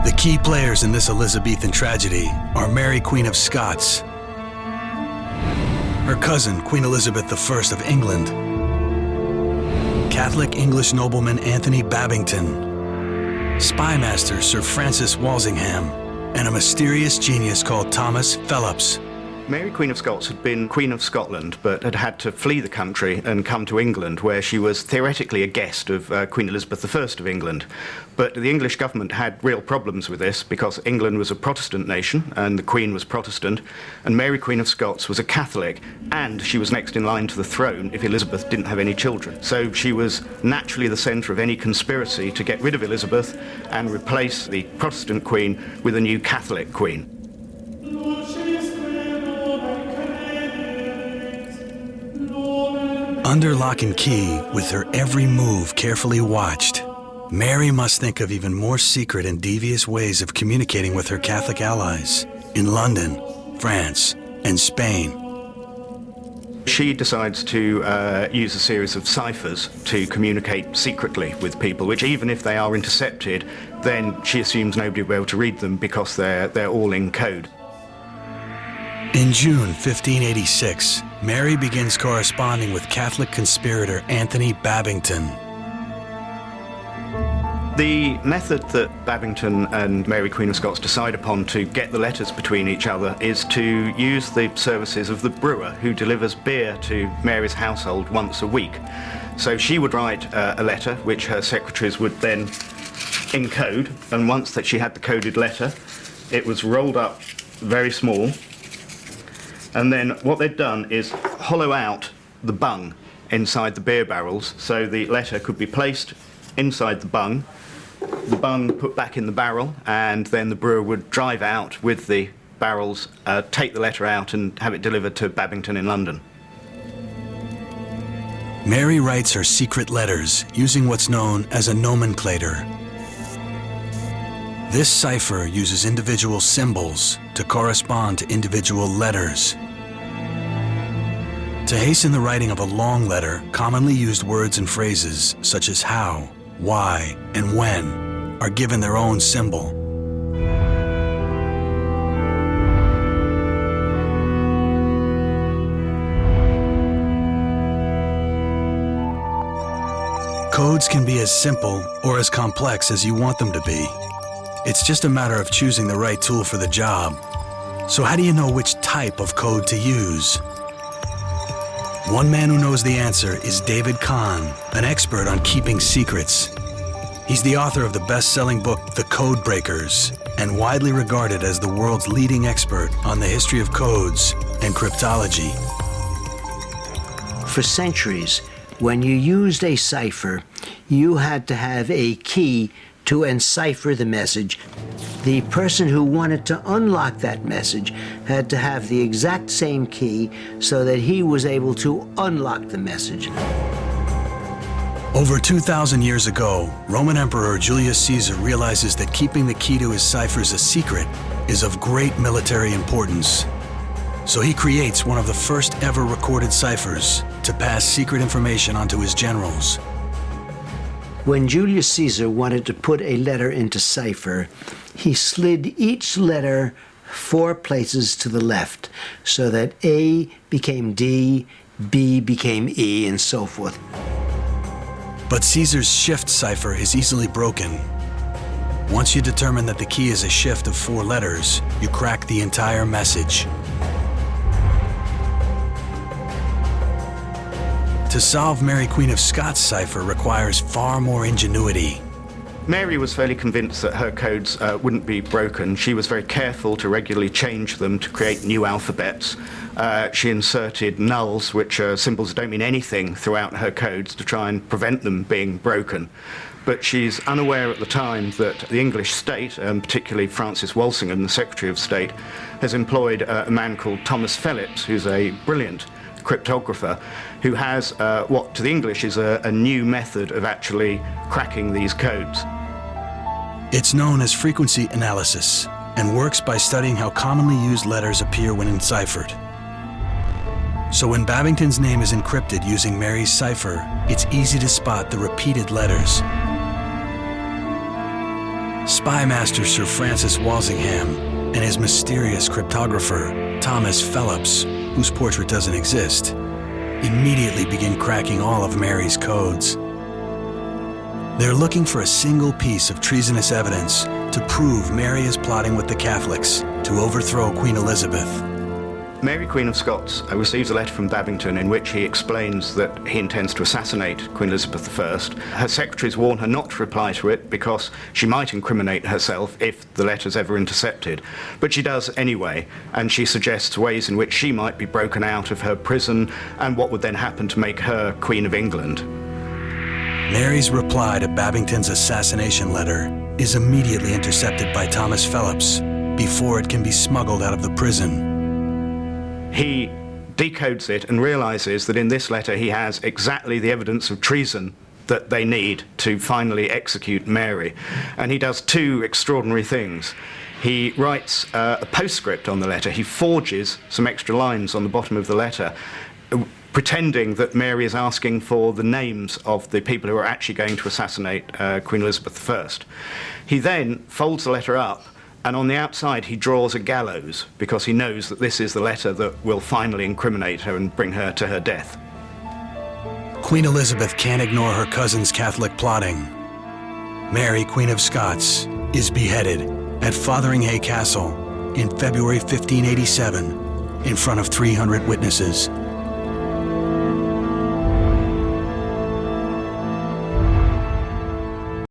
The key players in this Elizabethan tragedy are Mary, Queen of Scots, her cousin, Queen Elizabeth I of England, Catholic English nobleman Anthony Babington, spymaster Sir Francis Walsingham, and a mysterious genius called Thomas Phelps. Mary, Queen of Scots, had been Queen of Scotland, but had had to flee the country and come to England, where she was theoretically a guest of Queen Elizabeth I of England. But the English government had real problems with this, because England was a Protestant nation, and the Queen was Protestant, and Mary, Queen of Scots, was a Catholic, and she was next in line to the throne if Elizabeth didn't have any children. So she was naturally the centre of any conspiracy to get rid of Elizabeth and replace the Protestant Queen with a new Catholic Queen. Under lock and key, with her every move carefully watched, Mary must think of even more secret and devious ways of communicating with her Catholic allies in London, France, and Spain. She decides to use a series of ciphers to communicate secretly with people, which even if they are intercepted, then she assumes nobody will be able to read them because they're all in code. In June 1586, Mary begins corresponding with Catholic conspirator Anthony Babington. The method that Babington and Mary, Queen of Scots, decide upon to get the letters between each other is to use the services of the brewer who delivers beer to Mary's household once a week. So she would write a letter which her secretaries would then encode, and once that she had the coded letter, it was rolled up very small. And then what they'd done is hollow out the bung inside the beer barrels, so the letter could be placed inside the bung put back in the barrel, and then the brewer would drive out with the barrels, take the letter out and have it delivered to Babington in London. Mary writes her secret letters using what's known as a nomenclator. This cipher uses individual symbols to correspond to individual letters. To hasten the writing of a long letter, commonly used words and phrases such as how, why, and when are given their own symbol. Codes can be as simple or as complex as you want them to be. It's just a matter of choosing the right tool for the job. So how do you know which type of code to use? One man who knows the answer is David Kahn, an expert on keeping secrets. He's the author of the best-selling book, The Code Breakers, and widely regarded as the world's leading expert on the history of codes and cryptology. For centuries, when you used a cipher, you had to have a key to encipher the message. The person who wanted to unlock that message had to have the exact same key so that he was able to unlock the message. Over 2,000 years ago, Roman Emperor Julius Caesar realizes that keeping the key to his ciphers a secret is of great military importance. So he creates one of the first ever recorded ciphers to pass secret information onto his generals. When Julius Caesar wanted to put a letter into cipher, he slid each letter 4 places to the left so that A became D, B became E, and so forth. But Caesar's shift cipher is easily broken. Once you determine that the key is a shift of 4 letters, you crack the entire message. To solve Mary, Queen of Scots' cipher requires far more ingenuity. Mary was fairly convinced that her codes wouldn't be broken. She was very careful to regularly change them to create new alphabets. She inserted nulls, which are symbols that don't mean anything, throughout her codes to try and prevent them being broken. But she's unaware at the time that the English state, and particularly Francis Walsingham, the Secretary of State, has employed a man called Thomas Phelps, who's a brilliant cryptographer, who has what to the English is a new method of actually cracking these codes. It's known as frequency analysis and works by studying how commonly used letters appear when enciphered. So when Babington's name is encrypted using Mary's cipher, it's easy to spot the repeated letters. Spymaster Sir Francis Walsingham and his mysterious cryptographer, Thomas Phelps, whose portrait doesn't exist, immediately begin cracking all of Mary's codes. They're looking for a single piece of treasonous evidence to prove Mary is plotting with the Catholics to overthrow Queen Elizabeth. Mary, Queen of Scots, receives a letter from Babington in which he explains that he intends to assassinate Queen Elizabeth I. Her secretaries warn her not to reply to it because she might incriminate herself if the letter's ever intercepted. But she does anyway, and she suggests ways in which she might be broken out of her prison and what would then happen to make her Queen of England. Mary's reply to Babington's assassination letter is immediately intercepted by Thomas Phelps before it can be smuggled out of the prison. He decodes it and realizes that in this letter he has exactly the evidence of treason that they need to finally execute Mary. And he does two extraordinary things. He writes a postscript on the letter. He forges some extra lines on the bottom of the letter, pretending that Mary is asking for the names of the people who are actually going to assassinate Queen Elizabeth I. He then folds the letter up, and on the outside he draws a gallows because he knows that this is the letter that will finally incriminate her and bring her to her death. Queen Elizabeth can't ignore her cousin's Catholic plotting. Mary, Queen of Scots, is beheaded at Fotheringhay Castle in February 1587 in front of 300 witnesses.